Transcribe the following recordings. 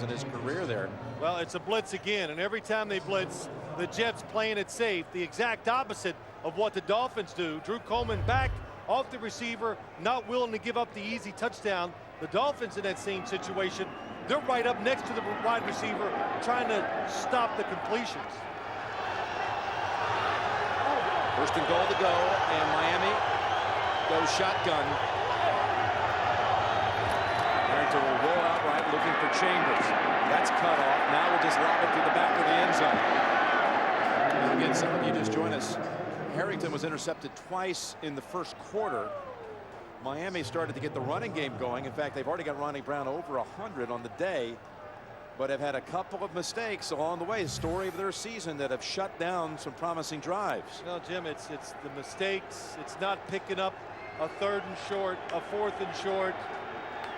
in his career there. Well, it's a blitz again, and every time they blitz, the Jets playing it safe, the exact opposite of what the Dolphins do. Drew Coleman back off the receiver, not willing to give up the easy touchdown. The Dolphins in that same situation, they're right up next to the wide receiver trying to stop the completions. First and goal to go, and Miami goes shotgun. Harrington will roll out right, looking for Chambers. That's cut off. Now we'll just lob it through the back of the end zone. And again, some of you just joined us. Harrington was intercepted twice in the first quarter. Miami started to get the running game going. In fact, they've already got Ronnie Brown over 100 on the day, but have had a couple of mistakes along the way. Story of their season that have shut down some promising drives. No, Jim, it's the mistakes. It's not picking up a 3rd and short, a 4th and short,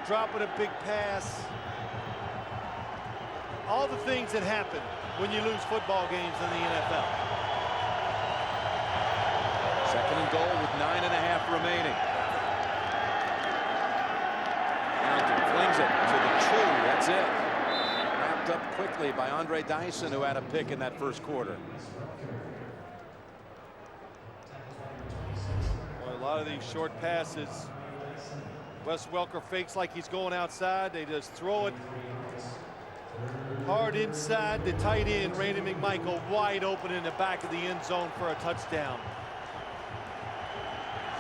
dropping a big pass. All the things that happen when you lose football games in the NFL. Second and goal with 9.5 remaining. Hamilton flings it to the 2. That's it. Wrapped up quickly by Andre Dyson, who had a pick in that first quarter. Well, a lot of these short passes, Wes Welker fakes like he's going outside. They just throw it hard inside. The tight end, Randy McMichael, wide open in the back of the end zone for a touchdown.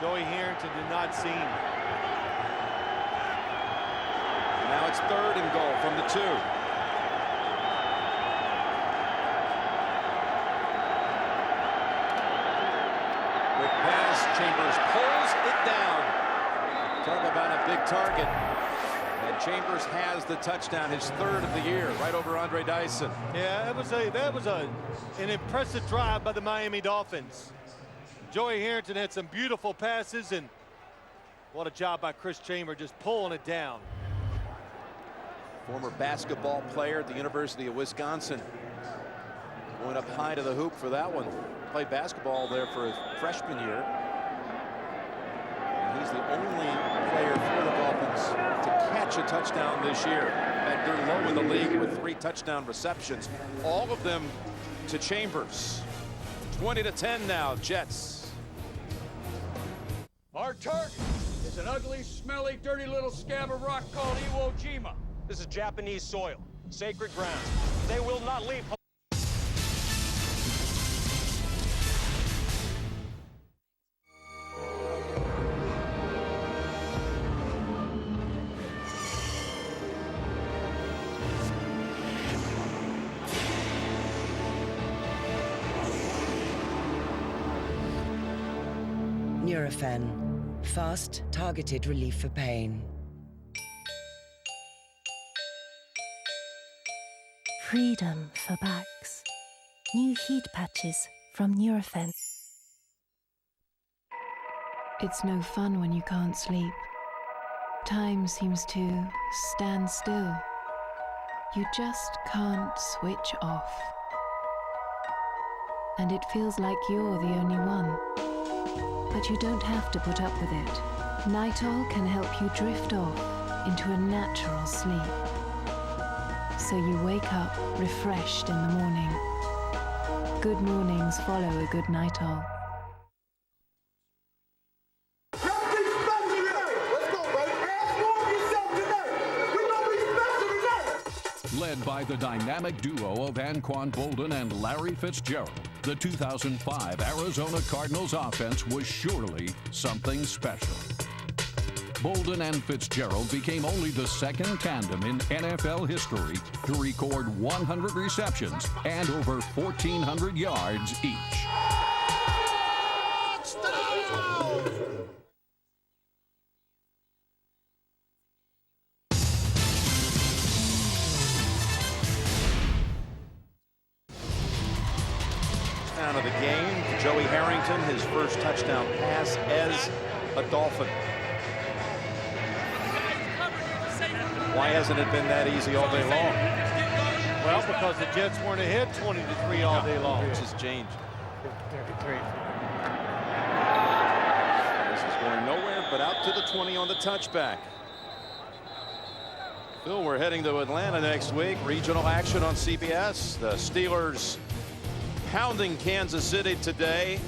Joey Harrington did not see him. Now it's 3rd and goal from the 2. Quick pass, Chambers pulls it down. Talk about a big target. And Chambers has the touchdown, his 3rd of the year, right over Andre Dyson. Yeah, that was an impressive drive by the Miami Dolphins. Joey Harrington had some beautiful passes, and what a job by Chris Chambers just pulling it down. Former basketball player at the University of Wisconsin. Going up high to the hoop for that one. Played basketball there for his freshman year. And he's the only player for the Dolphins to catch a touchdown this year. And they're low in the league with 3 touchdown receptions. All of them to Chambers. 20-10 now, Jets. Our target is an ugly, smelly, dirty little scab of rock called Iwo Jima. This is Japanese soil, sacred ground. They will not leave. Nurofen, fast, targeted relief for pain. Freedom for backs. New heat patches from Nurofen. It's no fun when you can't sleep. Time seems to stand still. You just can't switch off. And it feels like you're the only one. But you don't have to put up with it. Nitol can help you drift off into a natural sleep. So you wake up refreshed in the morning. Good mornings follow a good Nitol. Led by the dynamic duo of Anquan Boldin and Larry Fitzgerald, the 2005 Arizona Cardinals offense was surely something special. Boldin and Fitzgerald became only the 2nd tandem in NFL history to record 100 receptions and over 1,400 yards each. Of the game, Joey Harrington, his first touchdown pass as a Dolphin. Why hasn't it been that easy all day long? Well, because the Jets weren't ahead 20-3 all day long. Which has changed. This is going nowhere, but out to the 20 on the touchback. Bill, we're heading to Atlanta next week. Regional action on CBS. The Steelers pounding Kansas City today.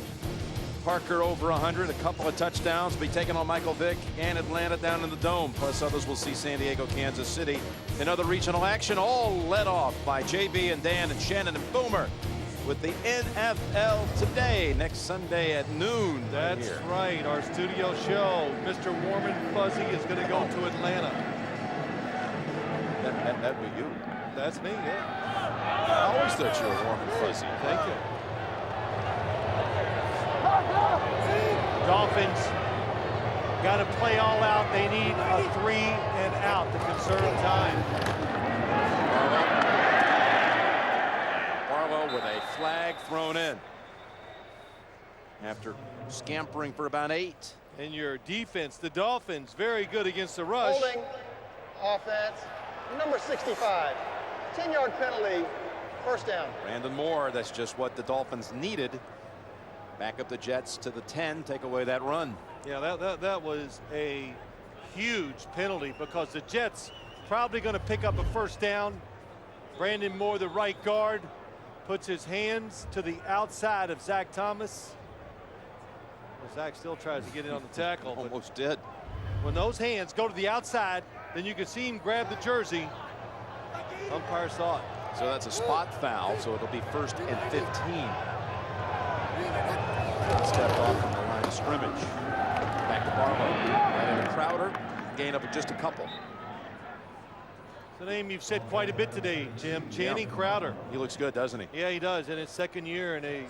Parker over 100, a couple of touchdowns. Be taking on Michael Vick and Atlanta down in the Dome. Plus others will see San Diego, Kansas City. In other regional action, all led off by JB and Dan and Shannon and Boomer with the NFL Today next Sunday at noon. That's right. Our studio show. Mr. Warm and Fuzzy is going to go to Atlanta. That'd be you. That's me, yeah. I always thought you were warm and fuzzy. Thank you. Dolphins got to play all out. They need a 3 and out to conserve time. Barlow with a flag thrown in after scampering for about 8. And your defense, the Dolphins, very good against the rush. Holding offense, number 65, 10-yard penalty, first down. Brandon Moore, that's just what the Dolphins needed. Back up the Jets to the 10, take away that run. Yeah, that was a huge penalty because the Jets probably going to pick up a first down. Brandon Moore, the right guard, puts his hands to the outside of Zach Thomas. Well, Zach still tries to get in on the tackle. Almost did. When those hands go to the outside, then you can see him grab the jersey. Umpire saw it. So that's a spot foul, so it'll be 1st and 15. Step off from the line of scrimmage. Back to Barlow. Right into Crowder. Gain up just a couple. It's a name you've said quite a bit today, Jim. Channing Crowder. He looks good, doesn't he? Yeah, he does. In his second year, and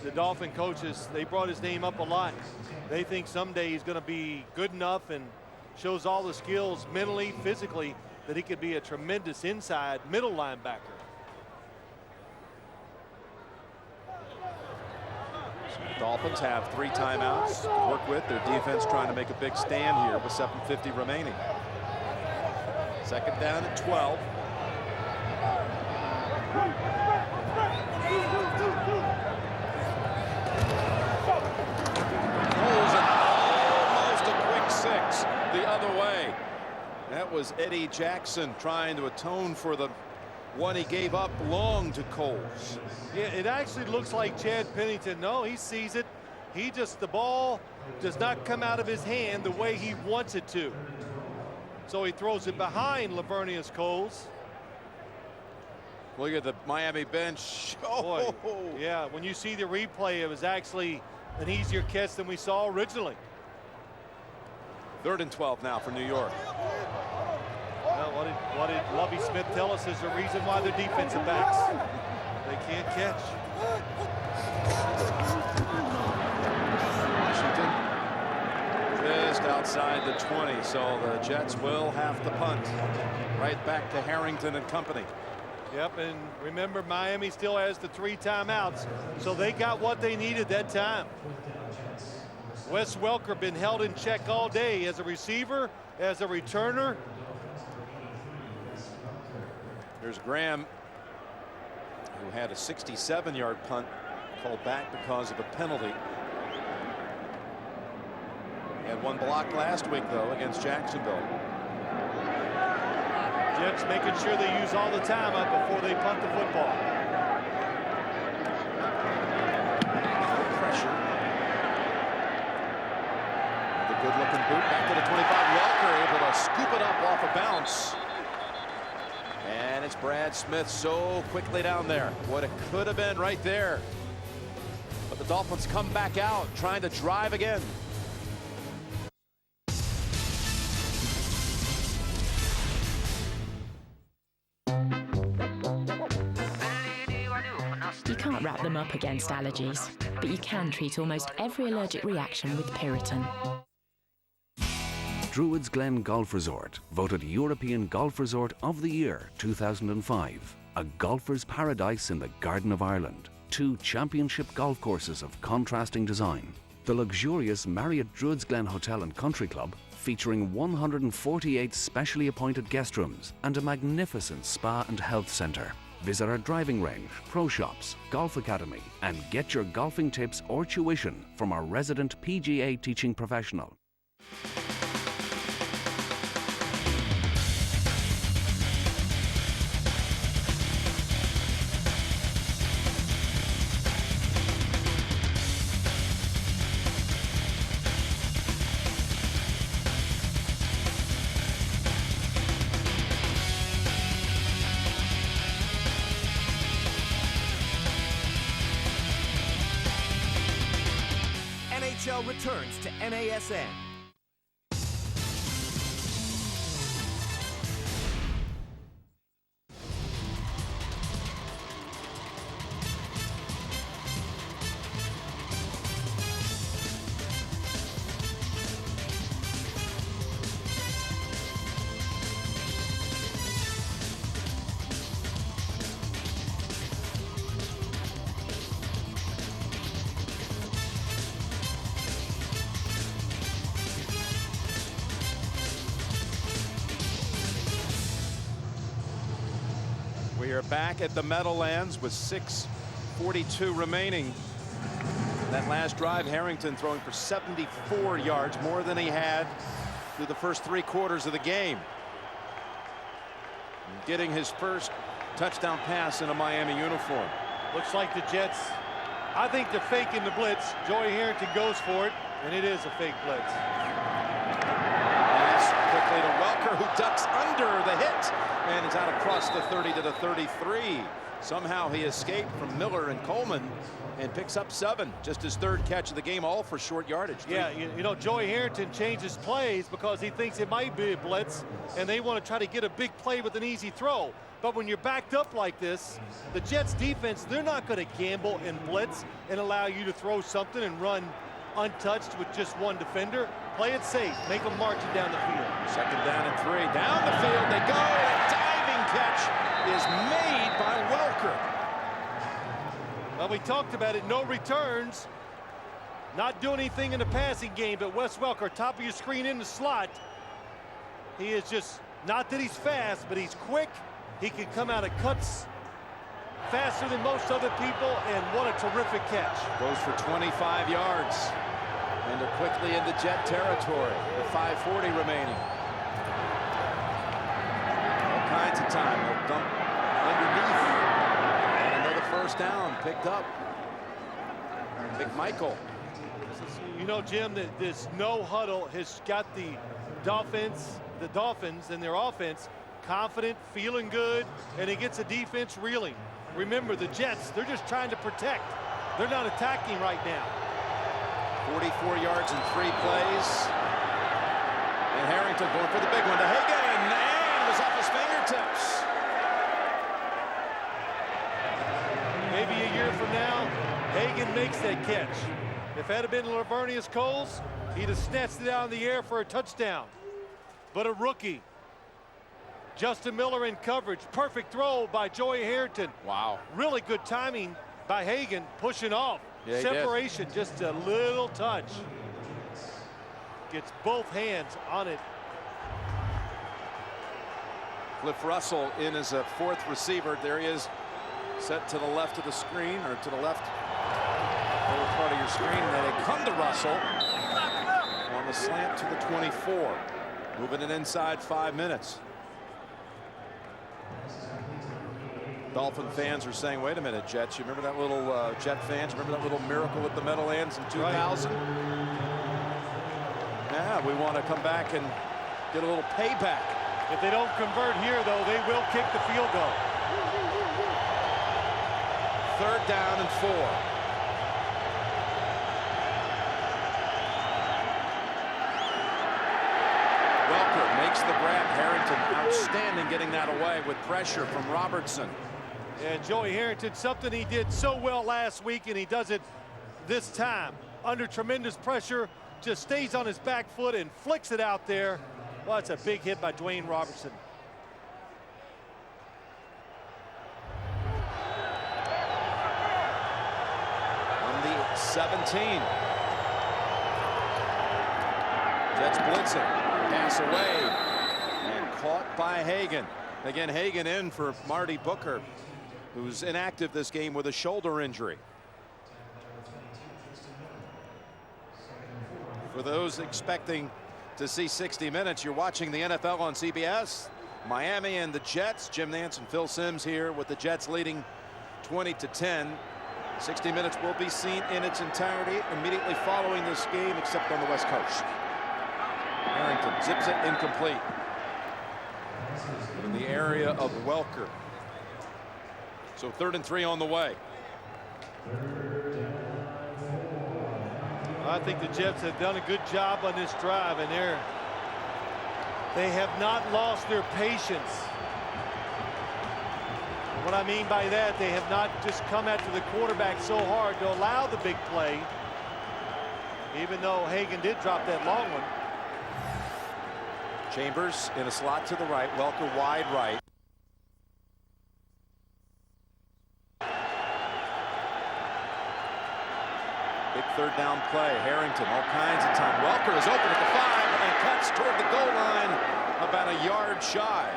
the Dolphin coaches, they brought his name up a lot. They think someday he's going to be good enough and shows all the skills mentally, physically, that he could be a tremendous inside middle linebacker. The Dolphins have 3 timeouts to work with. Their defense trying to make a big stand here with 7:50 remaining. Second down at 12. Almost a quick 6 the other way. That was Eddie Jackson trying to atone for the one he gave up long to Coles. Yeah, it actually looks like Chad Pennington. No, he sees it. The ball does not come out of his hand the way he wants it to. So he throws it behind Lavernius Coles. Look at the Miami bench. Boy, yeah, when you see the replay, it was actually an easier catch than we saw originally. 3rd and 12 now for New York. Well, what did Lovie Smith tell us is the reason why they're defensive backs? They can't catch. Washington just outside the 20, so the Jets will have to punt. Right back to Harrington and company. Yep, and remember, Miami still has the 3 timeouts, so they got what they needed that time. Wes Welker been held in check all day as a receiver, as a returner. There's Graham, who had a 67-yard punt called back because of a penalty. He had one block last week, though, against Jacksonville. Jets making sure they use all the time up before they punt the football. Pressure. The good-looking boot back to the 25. Welker able to scoop it up off a bounce. And it's Brad Smith so quickly down there. What it could have been right there. But the Dolphins come back out, trying to drive again. You can't wrap them up against allergies, but you can treat almost every allergic reaction with Piriton. Druids Glen Golf Resort, voted European Golf Resort of the Year 2005. A golfer's paradise in the Garden of Ireland. 2 championship golf courses of contrasting design. The luxurious Marriott Druids Glen Hotel and Country Club, featuring 148 specially appointed guest rooms and a magnificent spa and health centre. Visit our driving range, pro shops, golf academy, and get your golfing tips or tuition from our resident PGA teaching professional. NFL returns to NASN. We are back at the Meadowlands with 6:42 remaining. That last drive, Harrington throwing for 74 yards, more than he had through the first 3 quarters of the game. Getting his first touchdown pass in a Miami uniform. Looks like the Jets, I think they're faking the blitz. Joey Harrington goes for it, and it is a fake blitz. Pass quickly to Welker, who ducks under the hit and is out across the 30 to the 33. Somehow he escaped from Miller and Coleman and picks up 7, just his 3rd catch of the game, all for short yardage. Yeah, you know, Joey Harrington changes plays because he thinks it might be a blitz, and they want to try to get a big play with an easy throw. But when you're backed up like this, the Jets defense, they're not going to gamble and blitz and allow you to throw something and run untouched with just 1 defender. Play it safe. Make them marching down the field. 2nd down and 3. Down the field they go. A diving catch is made by Welker. Well, we talked about it. No returns. Not doing anything in the passing game, but Wes Welker, top of your screen in the slot. He is just, not that he's fast, but he's quick. He can come out of cuts faster than most other people, and what a terrific catch. Goes for 25 yards. And they're quickly into Jet territory with 5:40 remaining. All kinds of time. They'll dump underneath. And another first down picked up. McMichael. You know, Jim, that this no huddle has got the Dolphins and their offense confident, feeling good, and it gets the defense reeling. Remember, the Jets, they're just trying to protect. They're not attacking right now. 44 yards in 3 plays. And Harrington going for the big one to Hagan, and it was off his fingertips. Maybe a year from now, Hagan makes that catch. If that had been Lavernius Coles, he'd have snatched it out in the air for a touchdown. But a rookie. Justin Miller in coverage. Perfect throw by Joey Harrington. Wow. Really good timing by Hagan, pushing off. Yeah, separation, just a little touch. Gets both hands on it. Cliff Russell in as a 4th receiver. There he is, set to the left of the screen, or to the left lower part of your screen. And then they come to Russell on the slant to the 24. Moving it inside 5 minutes. Dolphin fans are saying, wait a minute, Jets, you remember that little Jet fans, remember that little miracle at the Meadowlands in 2000? Right. Yeah, we want to come back and get a little payback. If they don't convert here, though, they will kick the field goal. 3rd down and 4. Welker makes the grab. Harrington outstanding getting that away with pressure from Robertson. And Joey Harrington, something he did so well last week, and he does it this time. Under tremendous pressure, just stays on his back foot and flicks it out there. Well, it's a big hit by Dwayne Robertson. On the 17. Jets blitzing. Pass away. And caught by Hagan. Again, Hagan in for Marty Booker, who's inactive this game with a shoulder injury. For those expecting to see 60 minutes, you're watching the NFL on CBS. Miami and the Jets. Jim Nantz and Phil Simms here with the Jets leading 20-10. 60 minutes will be seen in its entirety immediately following this game, except on the West Coast. Harrington zips it incomplete. In the area of Welker. So 3rd and 3 on the way. I think the Jets have done a good job on this drive, and they have not lost their patience. What I mean by that, they have not just come after the quarterback so hard to allow the big play, even though Hagan did drop that long one. Chambers in a slot to the right, Welker wide right. Big third down play. Harrington, all kinds of time. Welker is open at the 5 and cuts toward the goal line about a yard shy.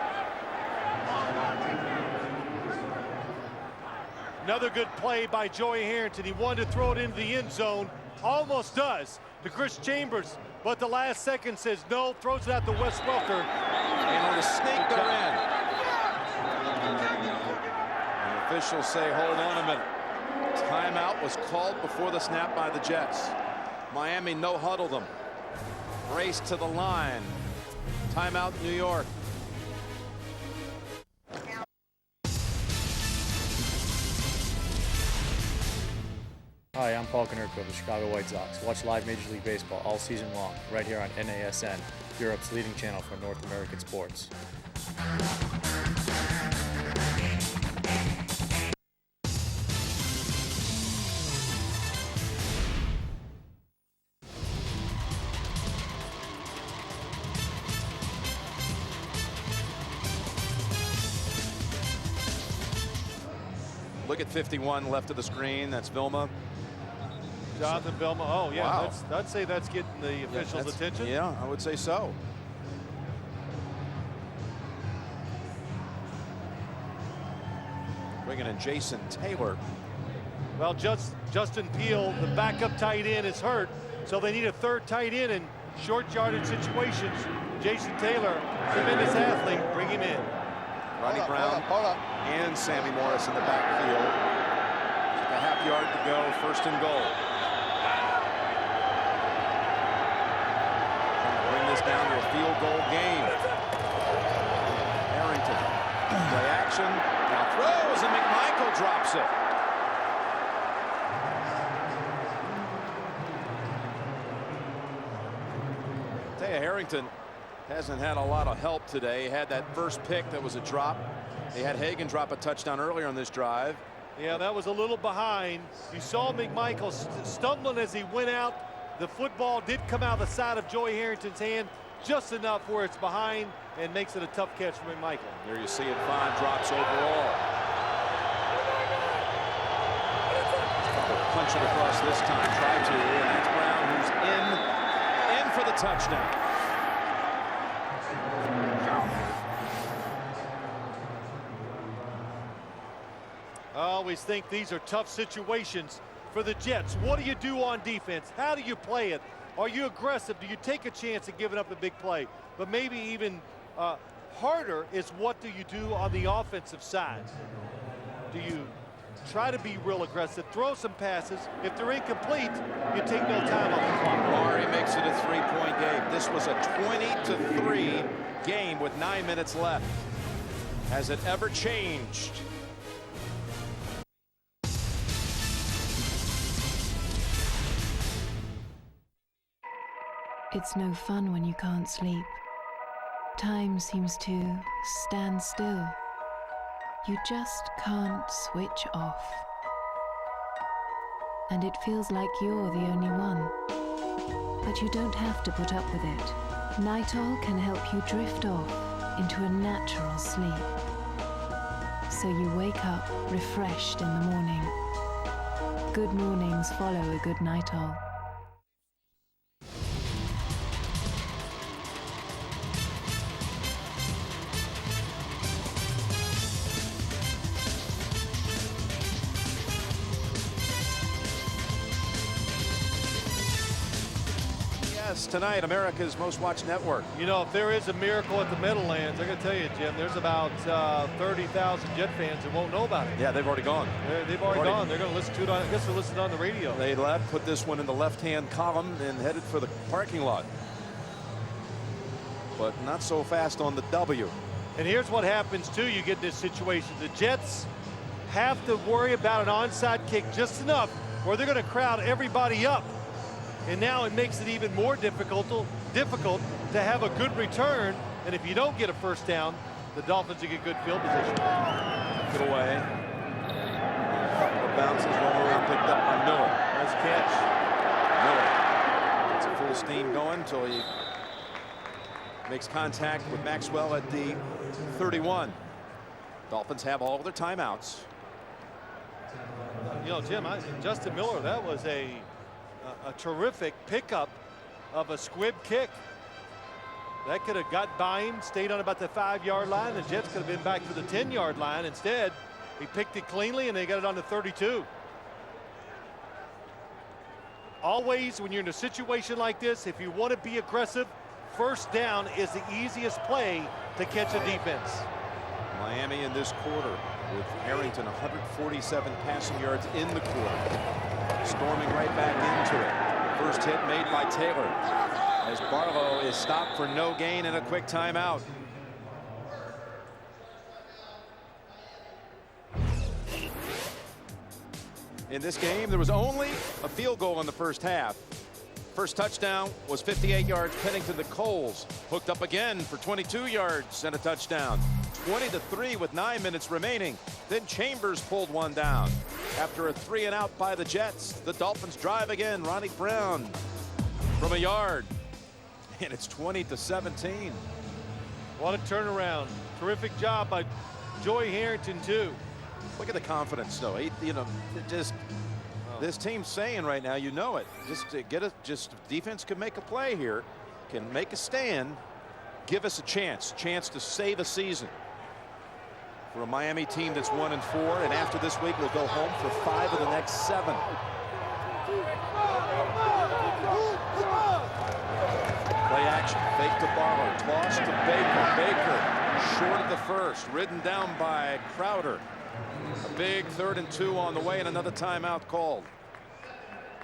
Another good play by Joey Harrington. He wanted to throw it into the end zone. Almost does to Chris Chambers, but the last second says no, throws it out to Wes Welker. And on the sneak, they're in. The officials say, hold on a minute. Timeout was called before the snap by the Jets. Miami no huddle them. Race to the line. Timeout, New York. Hi, I'm Paul Konerko of the Chicago White Sox. Watch live Major League Baseball all season long, right here on NASN, Europe's leading channel for North American sports. Look at 51 left of the screen. That's Vilma. Jonathan Vilma. Oh, yeah. Wow. I'd say that's getting the officials' attention. Yeah, I would say so. Bringing in Jason Taylor. Well, Justin Peele, the backup tight end, is hurt, so they need a third tight end in short yardage situations. Jason Taylor, tremendous athlete, bring him in. Ronnie Brown and Sammy Morris in the backfield. Just a half yard to go, 1st and goal. Trying to bring this down to a field goal game. Harrington, play action, now throws, and McMichael drops it. Taya Harrington hasn't had a lot of help today. He had that first pick that was a drop. They had Hagan drop a touchdown earlier on this drive. Yeah, that was a little behind. You saw McMichael stumbling as he went out. The football did come out the side of Joey Harrington's hand just enough where it's behind and makes it a tough catch for McMichael. There you see it, 5 drops overall. Punch it across this time, try to, and that's Brown who's in for the touchdown. I always think these are tough situations for the Jets. What do you do on defense? How do you play it? Are you aggressive? Do you take a chance at giving up a big play? But maybe even harder is, what do you do on the offensive side? Do you try to be real aggressive, throw some passes? If they're incomplete, you take no time off the clock. Maury makes it a 3-point game. This was a 20-3 game with 9 minutes left. Has it ever changed? It's no fun when you can't sleep. Time seems to stand still. You just can't switch off. And it feels like you're the only one. But you don't have to put up with it. Nitol can help you drift off into a natural sleep. So you wake up refreshed in the morning. Good mornings follow a good Nitol. Tonight, America's most watched network. You know, if there is a miracle at the Meadowlands, I gotta tell you, Jim, there's about 30,000 Jet fans that won't know about it. Yeah, they've already gone. They've already gone. They're going to listen to it on, I guess they're listening on the radio. They left, put this one in the left-hand column, and headed for the parking lot. But not so fast on the W. And here's what happens, too. You get in this situation. The Jets have to worry about an onside kick just enough, or they're going to crowd everybody up and now it makes it even more difficult to have a good return. And if you don't get a first down, the Dolphins will get good field position. Get away. The bounces roll around, picked up by Miller. Nice catch. Miller gets a full steam going until he makes contact with Maxwell at the 31. Dolphins have all of their timeouts. You know, Jim, Justin Miller, that was a terrific pickup of a squib kick. That could have got by him, stayed on about the 5-yard line. The Jets could have been back to the 10-yard line. Instead, he picked it cleanly, and they got it on the 32. Always, when you're in a situation like this, if you want to be aggressive, first down is the easiest play to catch a defense. Miami in this quarter with Harrington 147 passing yards in the quarter. Storming right back into it. First hit made by Taylor as Barlow is stopped for no gain and a quick timeout. In this game, there was only a field goal in the first half. First touchdown was 58 yards. Pennington to Coles. Hooked up again for 22 yards and a touchdown. 20-3 with 9 minutes remaining. Then Chambers pulled one down. After a 3-and-out by the Jets, the Dolphins drive again. Ronnie Brown from a yard. And it's 20-17. What a turnaround. Terrific job by Joey Harrington, too. Look at the confidence, though. This team's saying right now, you know it. Just defense can make a play here, can make a stand, give us a chance to save a season. For a Miami team that's 1-4, and after this week, we'll go home for 5 of the next 7. Play action, fake to Barlow, toss to Baker. Baker short of the first, ridden down by Crowder. A big 3rd and 2 on the way, and another timeout called.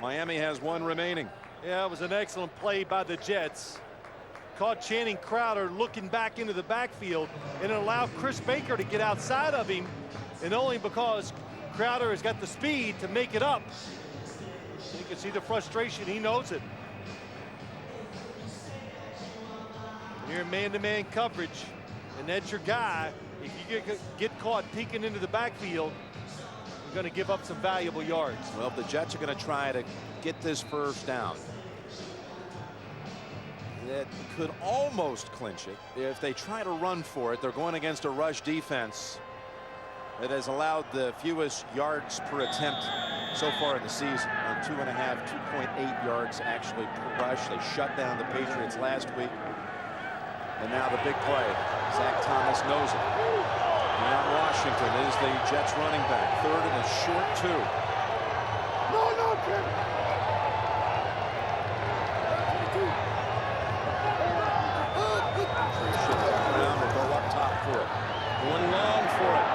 Miami has 1 remaining. Yeah, it was an excellent play by the Jets. Caught Channing Crowder looking back into the backfield, and it allowed Chris Baker to get outside of him, and only because Crowder has got the speed to make it up. You can see the frustration. He knows it. When you're in man-to-man coverage, and that's your guy, if you get caught peeking into the backfield, you're going to give up some valuable yards. Well, the Jets are going to try to get this first down. That could almost clinch it. If they try to run for it, they're going against a rush defense that has allowed the fewest yards per attempt so far in the season. 2.5, 2.8 yards actually per rush. They shut down the Patriots last week. And now the big play. Zach Thomas knows it. Neion Washington is the Jets running back. 3rd and a short 2. No, Jim. Will go up top for it. Going long for it.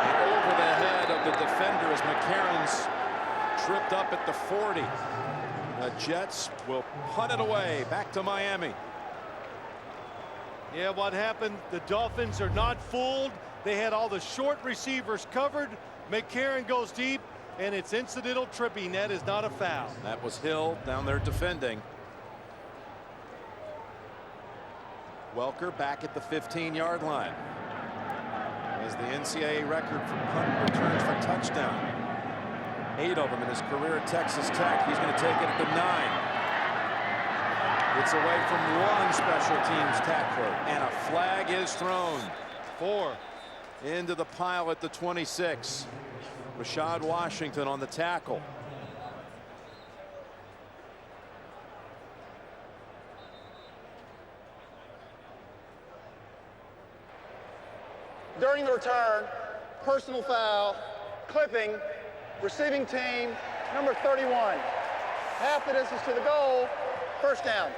And over the head of the defender as McCarron's tripped up at the 40. The Jets will punt it away back to Miami. Yeah, what happened? The Dolphins are not fooled. They had all the short receivers covered. McCarron goes deep, and it's incidental tripping. That is not a foul. That was Hill down there defending. Welker back at the 15-yard line. As the NCAA record for punt returns for touchdown. 8 of them in his career at Texas Tech. He's going to take it at the 9. It's away from one special teams tackler, and a flag is thrown. 4 into the pile at the 26. Rashad Washington on the tackle. During the return, personal foul, clipping, receiving team, number 31. Half the distance to the goal, first down.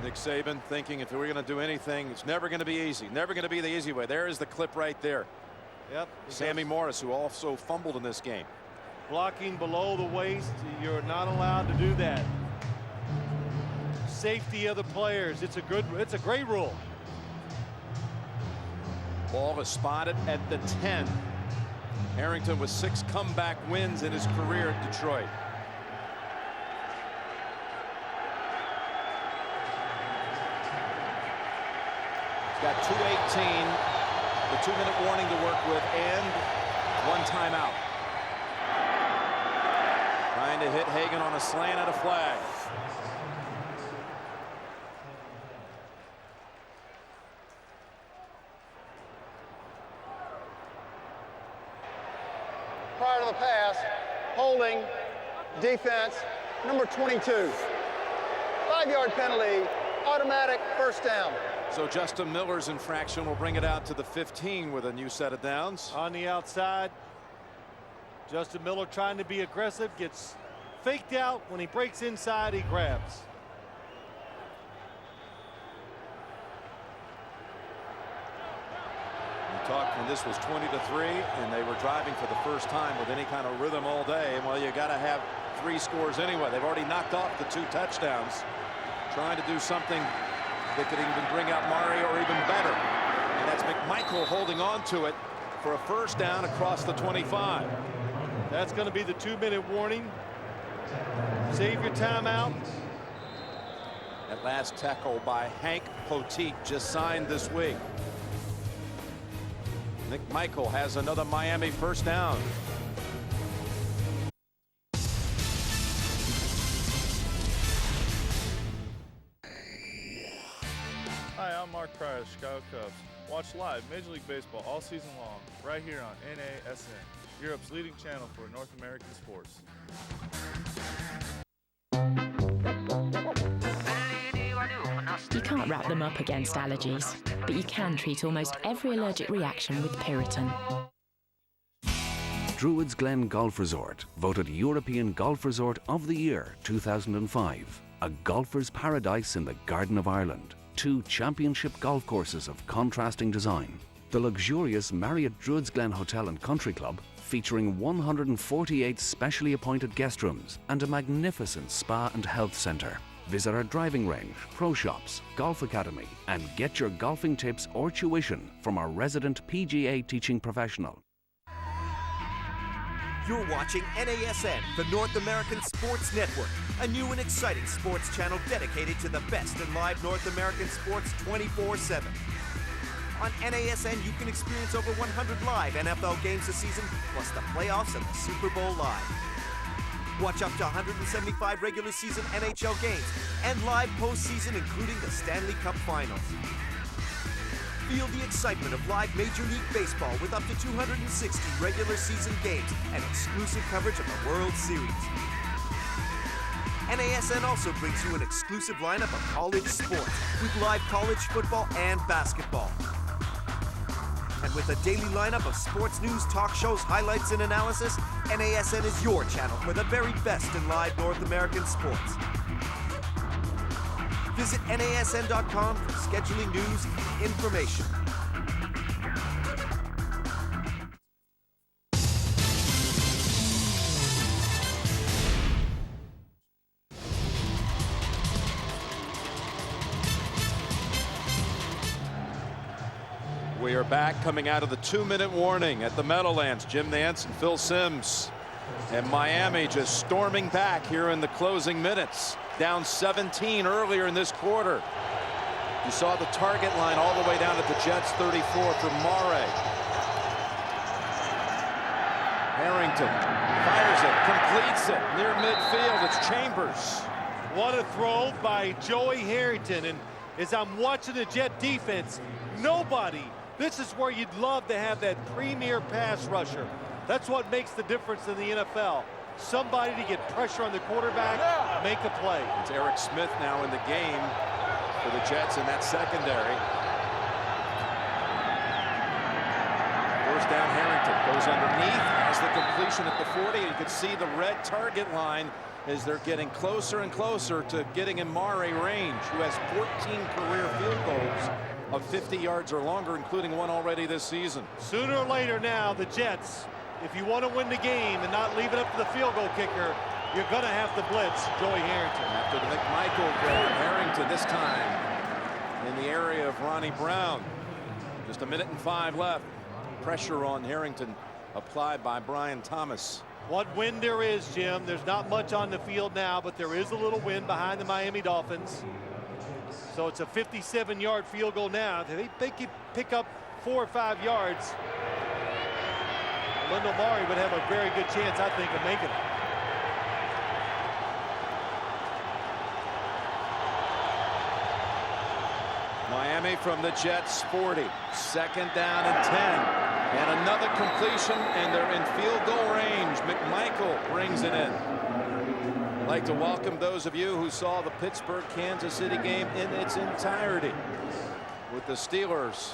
Nick Saban thinking if we're going to do anything, it's never going to be easy. Never going to be the easy way. There is the clip right there. Yep. Sammy Morris, who also fumbled in this game. Blocking below the waist, you're not allowed to do that. Safety of the players, it's a great rule. Ball is spotted at the 10. Harrington with 6 comeback wins in his career at Detroit. got 2:18, the 2-minute warning to work with, and 1 timeout. Trying to hit Hagan on a slant at a flag. Prior to the pass, holding, defense, number 22. 5-yard penalty, automatic first down. So Justin Miller's infraction will bring it out to the 15 with a new set of downs. On the outside, Justin Miller trying to be aggressive, gets faked out. When he breaks inside, he grabs. We talked when this was 20-3 and they were driving for the first time with any kind of rhythm all day. Well, you got to have 3 scores anyway. They've already knocked off the 2 touchdowns, trying to do something that could even bring out Murray or even better. And that's McMichael holding on to it for a first down across the 25. That's going to be the 2-minute warning. Save your timeout. That last tackle by Hank Poteet just signed this week. McMichael has another Miami first down. Hi, I'm Mark Pryor of Chicago Cubs. Watch live Major League Baseball all season long right here on NASN, Europe's leading channel for North American sports. You can't wrap them up against allergies, but you can treat almost every allergic reaction with Piriton. Druids Glen Golf Resort, voted European Golf Resort of the Year 2005. A golfer's paradise in the Garden of Ireland. 2 championship golf courses of contrasting design. The luxurious Marriott Druids Glen Hotel and Country Club, featuring 148 specially appointed guest rooms and a magnificent spa and health centre. Visit our driving range, pro shops, golf academy, and get your golfing tips or tuition from our resident PGA teaching professional. You're watching NASN, the North American Sports Network, a new and exciting sports channel dedicated to the best in live North American sports 24/7. On NASN, you can experience over 100 live NFL games this season, plus the playoffs and the Super Bowl live. Watch up to 175 regular season NHL games and live postseason, including the Stanley Cup Finals. Feel the excitement of live Major League Baseball with up to 260 regular season games and exclusive coverage of the World Series. NASN also brings you an exclusive lineup of college sports with live college football and basketball. And with a daily lineup of sports news, talk shows, highlights, and analysis, NASN is your channel for the very best in live North American sports. Visit NASN.com for scheduling news and information. We are back coming out of the 2-minute warning at the Meadowlands. Jim Nance and Phil Simms. And Miami just storming back here in the closing minutes. Down 17 earlier in this quarter. You saw the target line all the way down at the Jets 34 for Moreeeee. Harrington fires it, completes it near midfield. It's Chambers. What a throw by Joey Harrington. And as I'm watching the Jet defense, nobody. This is where you'd love to have that premier pass rusher. That's what makes the difference in the NFL. Somebody to get pressure on the quarterback, make a play. It's Eric Smith now in the game for the Jets in that secondary. First down, Harrington goes underneath, has the completion at the 40. You can see the red target line as they're getting closer and closer to getting in Moreeeee range, who has 14 career field goals of 50 yards or longer, including one already this season. Sooner or later now, the Jets, if you want to win the game and not leave it up to the field goal kicker, you're going to have to blitz Joey Harrington. After the McMichael goal, Harrington this time in the area of Ronnie Brown. Just 1 minute and 5 left. Pressure on Harrington applied by Brian Thomas. What wind there is, Jim. There's not much on the field now, but there is a little wind behind the Miami Dolphins. So it's a 57-yard field goal now. If they could pick up 4 or 5 yards, Moreeeee would have a very good chance, I think, of making it. Miami from the Jets 40. Second down and 10. And another completion, and they're in field goal range. McMichael brings it in. I'd like to welcome those of you who saw the Pittsburgh-Kansas City game in its entirety, with the Steelers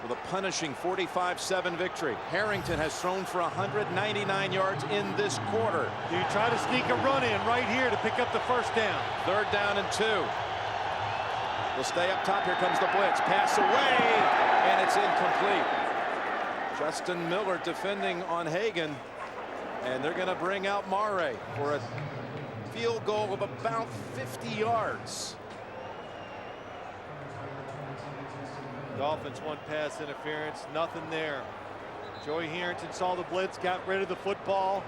with a punishing 45-7 victory. Harrington has thrown for 199 yards in this quarter. You try to sneak a run in right here to pick up the first down. Third down and 2. We'll stay up top. Here comes the blitz. Pass away, and it's incomplete. Justin Miller defending on Hagan, and they're going to bring out Moreeeee for a field goal of about 50 yards. Dolphins 1 pass interference, nothing there. Joey Harrington saw the blitz, got rid of the football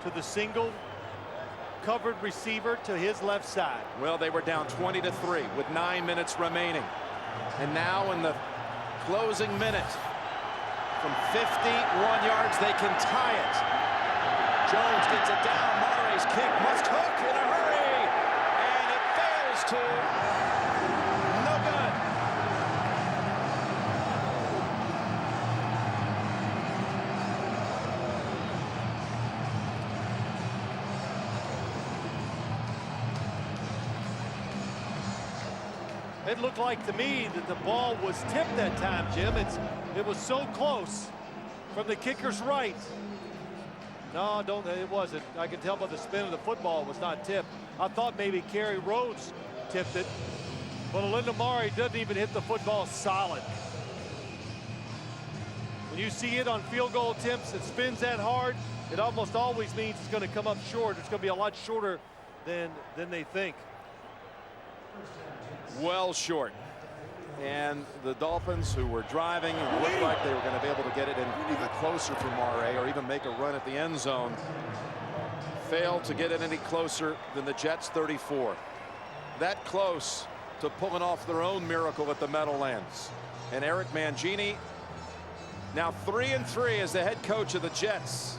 to the single covered receiver to his left side. Well, they were down 20-3 with 9 minutes remaining. And now in the closing minute, from 51 yards, they can tie it. Jones gets it down. Moreeee's kick must hook in a hurry. And it fails to. No good. It looked like to me that the ball was tipped that time, Jim. It was so close from the kicker's right. No, it wasn't. I can tell by the spin of the football it was not tipped. I thought maybe Kerry Rhodes tipped it, but Moreeeee doesn't even hit the football solid. When you see it on field goal attempts, it spins that hard, it almost always means it's going to come up short. It's going to be a lot shorter than they think. Well short. And the Dolphins, who were driving and looked like they were going to be able to get it in even closer for Moreeeee or even make a run at the end zone, failed to get it any closer than the Jets 34. That close to pulling off their own miracle at the Meadowlands. And Eric Mangini, now 3-3 as the head coach of the Jets.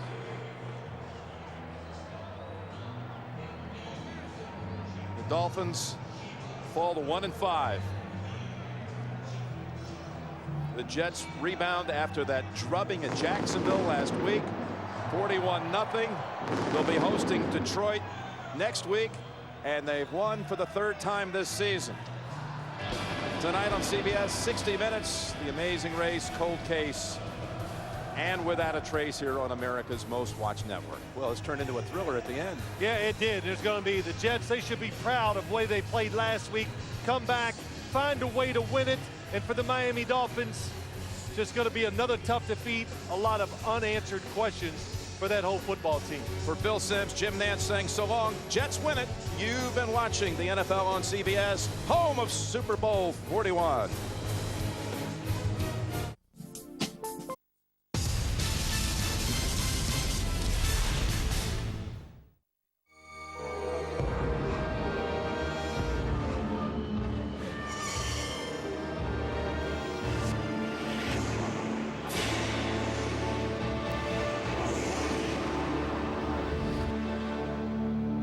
The Dolphins fall to 1-5. The Jets rebound after that drubbing at Jacksonville last week, 41-0. They'll be hosting Detroit next week, and they've won for the 3rd time this season. Tonight on CBS, 60 Minutes, The Amazing Race, Cold Case, and Without a Trace here on America's Most Watched Network. Well, it's turned into a thriller at the end. Yeah, it did. There's going to be the Jets. They should be proud of the way they played last week. Come back, find a way to win it. And for the Miami Dolphins, just going to be another tough defeat. A lot of unanswered questions for that whole football team. For Bill Sims, Jim Nance saying so long. Jets win it. You've been watching the NFL on CBS, home of Super Bowl 41.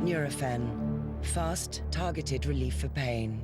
Nurofen. Fast, targeted relief for pain.